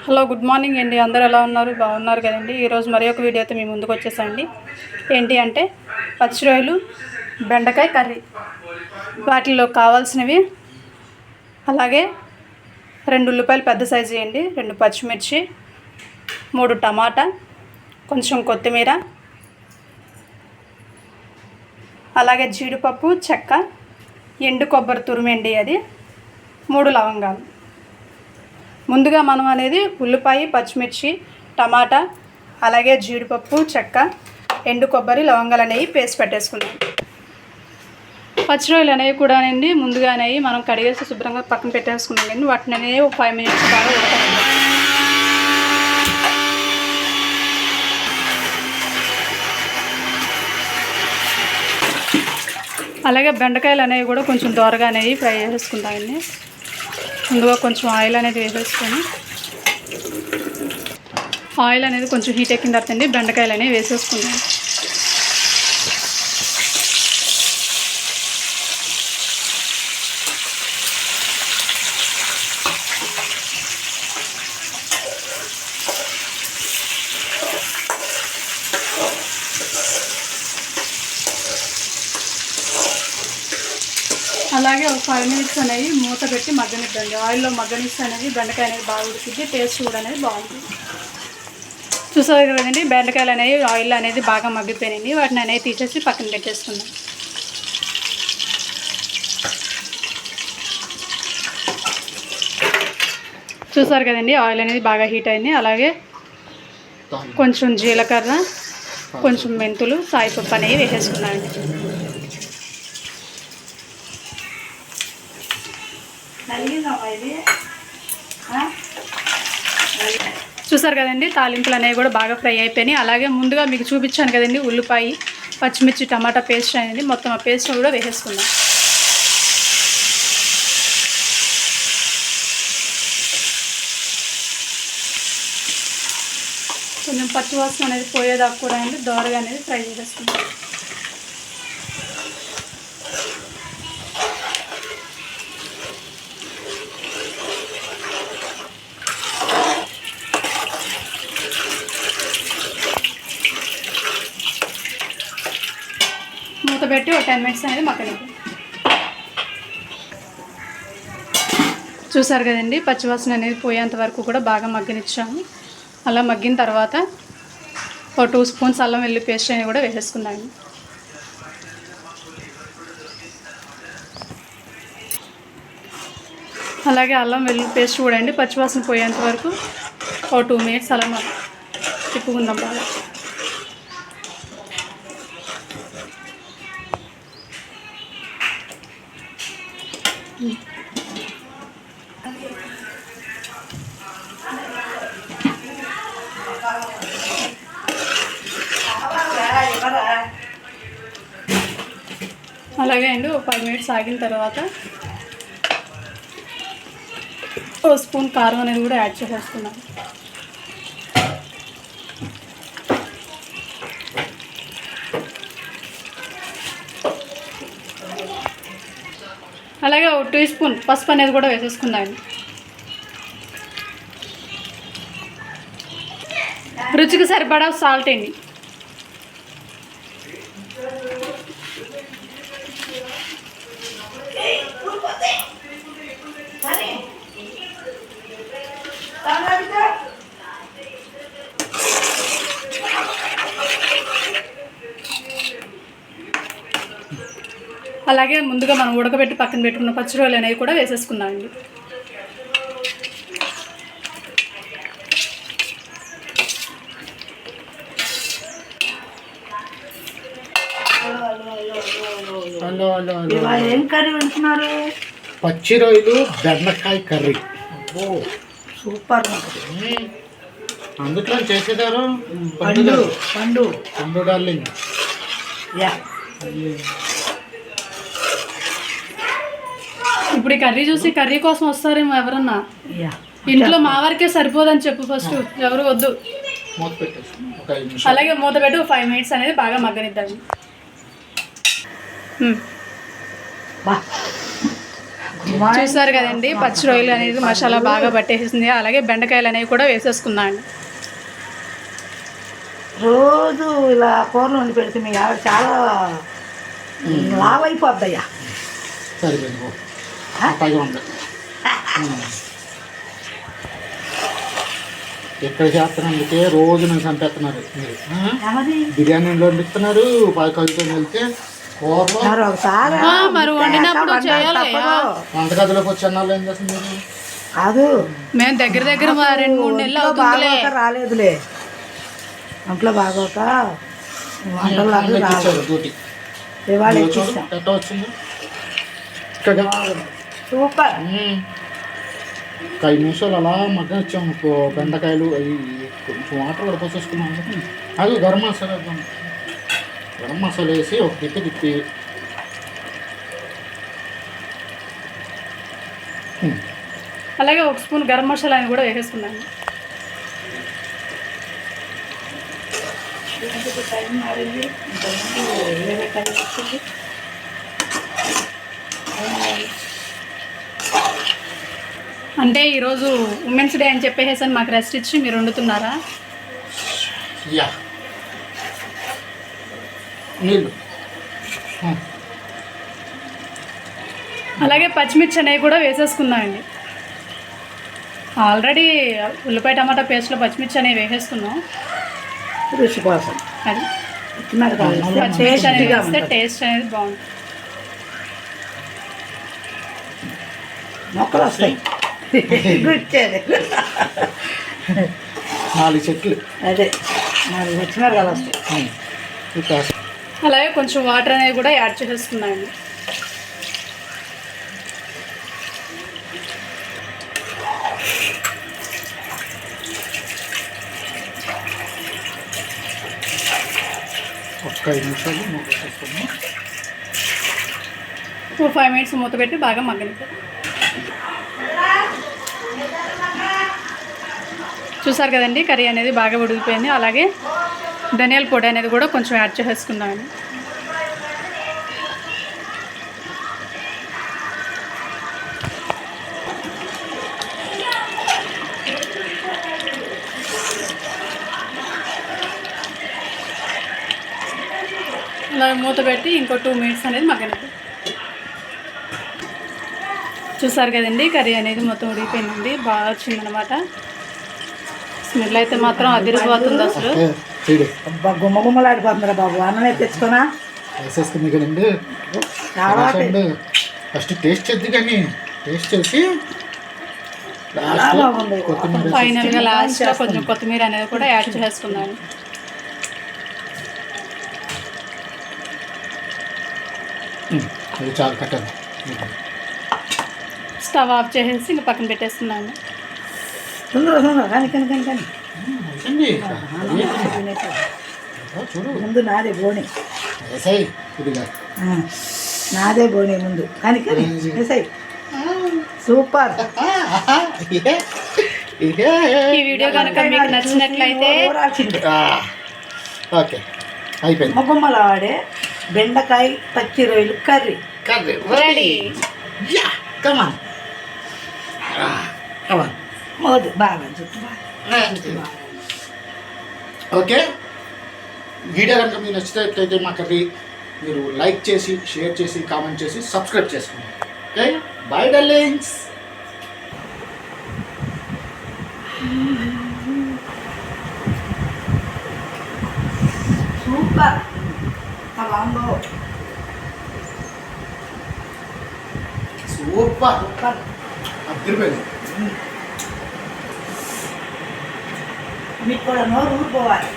Hello good morning అండి. అందరూ ఎలా ఉన్నారు? బాగున్నారు కదండి. ఈరోజు మరి ఒక వీడియోతో మీ ముందుకు వచ్చేసండి. ఏంటి అంటే పచ్చి రొయ్యలు బెండకాయ కర్రీ. వాటిల్లో కావాల్సినవి అలాగే 2 ఉల్లిపాయలు పెద్ద సైజు వేయండి, 2 పచ్చిమిర్చి, 3 టమాటా, కొంచెం కొత్తిమీర, అలాగే జీడిపప్పు, చెక్క, ఎండు కొబ్బరి తురిమండి, అది 3 లవంగాలు. ముందుగా మనం అనేది ఉల్లిపాయ, పచ్చిమిర్చి, టమాటా, అలాగే జీడిపప్పు, చెక్క, ఎండు కొబ్బరి, లవంగాలు అనేవి పేస్ట్ పెట్టేసుకున్నాం. పచ్చి రొయ్యలు అనేవి కూడా అండి ముందుగా అనేవి మనం కడిగేసి శుభ్రంగా పక్కన పెట్టేసుకున్నాం అండి. వాటిని అనేవి ఒక 5 మినిట్స్ బాగా ఉడకనివ్వాలి. అలాగే బెండకాయలు అనేవి కూడా కొంచెం దోరగా అనేవి ఫ్రై చేసుకుంటామండి. ముందుగా కొంచెం ఆయిల్ అనేది వేసేసుకొని ఆయిల్ అనేది కొంచెం హీట్ ఎక్కిన తర్వాత అండి బెండకాయలు అనేవి వేసేసుకుందాం. అలాగే ఒక 5 మినిట్స్ అనేవి మూత పెట్టి మగ్గనిద్దండి. ఆయిల్లో మగ్గనిస్తే అనేది బెండకాయ అనేది బాగా ఉడికిద్ది, టేస్ట్ కూడా అనేది బాగుంటుంది. చూసారు కదండి, బెండకాయలు అనేవి ఆయిల్ అనేది బాగా మగ్గిపోయినాయి. వాటిని అనేవి తీసేసి పక్కన పెట్టేసుకుందాం. చూసారు కదండి, ఆయిల్ అనేది బాగా హీట్ అయింది. అలాగే కొంచెం జీలకర్ర, కొంచెం మెంతులు, సాయిపప్పు అనేవి వేసేసుకున్నామండి. చూసారు కదండి, తాలింపులు అనేవి కూడా బాగా ఫ్రై అయిపోయినాయి. అలాగే ముందుగా మీకు చూపించాను కదండి ఉల్లిపాయ, పచ్చిమిర్చి, టమాటా పేస్ట్ అనేది మొత్తం ఆ పేస్ట్ కూడా వేసేసుకుందాం. కొంచెం పచ్చివాసన అనేది పోయేదాకా కూడా అండి దోరగా అనేది ఫ్రై చేసేసుకుందాం. మూత పెట్టి ఒక 10 మినిట్స్ అనేది మగ్గనిద్దాం. చూసారు కదండి, పచ్చివాసన అనేది పోయేంత వరకు కూడా బాగా మగ్గనిచ్చాము. అలా మగ్గిన తర్వాత ఒక 2 స్పూన్స్ అల్లం వెల్లుల్లి పేస్ట్ అనేది కూడా వేసేసుకుందాము. అలాగే అల్లం వెల్లుల్లి పేస్ట్ కూడా అండి పచ్చివాసన పోయేంత వరకు ఒక 2 మినిట్స్ అలా తిప్పుకుందాం బాగా. అలాగే అండి ఒక 5 మినిట్స్ ఆగిన తర్వాత ఓ స్పూన్ కారం అనేది కూడా యాడ్ చేసేస్తున్నాను. అలాగే ఒక 2 స్పూన్ పసుపు అనేది కూడా వేసేసుకున్నాను. రుచికి సరిపడా సాల్ట్ అండి. అలాగే ముందుగా మనం ఉడకబెట్టి పక్కన పెట్టుకున్న పచ్చి రొయ్యలు అనేవి కూడా వేసేసుకుందామండి. ఏం కర్రీ వండుతున్నారు? పచ్చి రొయ్యలు బెండకాయ కర్రీ. సూపర్. అందుట్లో చేసేదారు పండు పండు పండు డార్లింగ్. ఇప్పుడు ఈ కర్రీ చూసి కర్రీ కోసం వస్తారేమో ఎవరన్నా. ఇంట్లో మా వరకే సరిపోదని చెప్పు ఫస్ట్, ఎవరు వద్దు. అలాగే మూత పెట్టి 5 మినిట్స్ అనేది బాగా మగ్గనిద్దాం. చూసారు కదండి, పచ్చి రొయ్యలు అనేది మసాలా బాగా పట్టేసింది. అలాగే బెండకాయలు అనేవి కూడా వేసేసుకుందాం అండి. రోజు ఇలా కూరలు వండి పెడితే మీ ఆవిడ చాలా లావ్ అయిపోద్దయ్యా. సరిపోయింది పో. పైగా ఉంది. ఎక్కడ చేస్తున్నందుకే రోజు నన్ను చంపేస్తున్నారు మీరు. ఏమది బిర్యానీలో వండిస్తున్నారు, పాయకాయలతో వెళ్తే కూరలో మరి ఒకసారి మరి వండినప్పుడు చేయాలి. వంటగదిలోకి వచ్చి అన్నాళ్ళు ఏం చేస్తుంది మీరు? కాదు మేము దగ్గర 2-3 నెలలు ఒంట్లో అవుతుందిలే. బాగోక రాలేదులే, ఒంట్లో బాగోక వంటలు అవి రాలేదు. ఇచ్చారు డ్యూటీ. ఇవాళ చూడు ఎక్కిస్తాం. ఎట్లా వచ్చింది ఇక్కడ. సూపర్. 5 నిమిషాలు అలా మగ్గ ఇచ్చాము అనుకో, బెండకాయలు అవి కొంచెం వాటర్ కూడా పోసేసుకున్నాం. అది గరం మసాలా వేద్దాం. గరం మసాలా వేసి ఒక తిప్పి అలాగే 1 స్పూన్ గరం మసాలా అని కూడా వేసేసుకున్నాను. టైం మారింది, వేరే టైం వచ్చింది. అంటే ఈరోజు ఉమెన్స్ డే అని చెప్పేసి మాకు రెస్ట్ ఇచ్చి మీరు వండుతున్నారా? యా నీళ్ళు. అలాగే పచ్చిమిర్చి అనేవి కూడా వేసేసుకున్నామండి. ఆల్రెడీ ఉల్లిపాయ టమాటా పేస్ట్లో పచ్చిమిర్చి అనేవి వేసేసుకున్నాం. రుచి కోసం అది పచ్చిమిర్చి అనేది వేస్తే టేస్ట్ అనేది బాగుంటుంది. మొక్కలు వస్తాయి. గుచ్చేది 4 చెట్లు. అదే మరి పచ్చిమిరకాయలు వస్తాయి. ఇంకా అలాగే కొంచెం వాటర్ అనేది కూడా యాడ్ చేసేసుకున్నామండి. ఒక 5 నిమిషాలు మూత వేసుకున్నాం. 5 మినిట్స్ మూత పెట్టి బాగా మగ్గనిద్దాం. చూసారు కదండి, కర్రీ అనేది బాగా ఉడికిపోయింది. అలాగే ధనియాల పొడి అనేది కూడా కొంచెం యాడ్ చేసేసుకుందామండి. అలాగే మూత పెట్టి ఇంకో 2 మినిట్స్ అనేది మగ్గనిద్దాం. చూసారు కదండి, కర్రీ అనేది మొత్తం ఉడికిపోయిందండి, బాగా వచ్చిందనమాట. స్మెల్ అయితే మాత్రం అదిరిపోతుంది అసలు. చూడు అబ్బా గుమ్మ గుమ్మలాడిపోతుందిరా బాబు. అన్నమే తెచ్చుకున్నా వేసేసుకుంది కదండి. చాలా ఫస్ట్ టేస్ట్ చేద్ది, కానీ టేస్ట్ చేసి చాలా బాగుంది. కొత్తిమీర ఫైనల్గా లాస్ట్లో కొంచెం కొత్తిమీర అనేది కూడా యాడ్ చేసుకున్నాను. అది చాలా కట్టాలి. స్టవ్ ఆఫ్ చేసేసి ఇంకా పక్కన పెట్టేస్తున్నాను. తొందర కానీ చూడు ముందు నాదే బోని, వేసాయి ఇదిగా. నాదే బోని ముందు కానీ వేసాయి. సూపర్. ఈ వీడియో కనుక మీకు నచ్చినట్లయితే ఓకే అయిపోయింది. మొగ్గమ్మలాడే బెండకాయ పచ్చి రొయ్యలు కర్రీ రెడీ. కమాన్ కమాన్. మోదు బాగా చుట్టూ ఓకే, వీడియో కనుక మీకు నచ్చినట్లయితే మా కర్రీ మీరు లైక్ చేసి, షేర్ చేసి, కామెంట్ చేసి, సబ్స్క్రైబ్ చేసుకోండి. Okay, bye darlings. సూపర్. బాగుందో సూపర్ సూపర్. అదిరిపోయింది. మీకు కూడా నోరు ఊరిపోవాలి.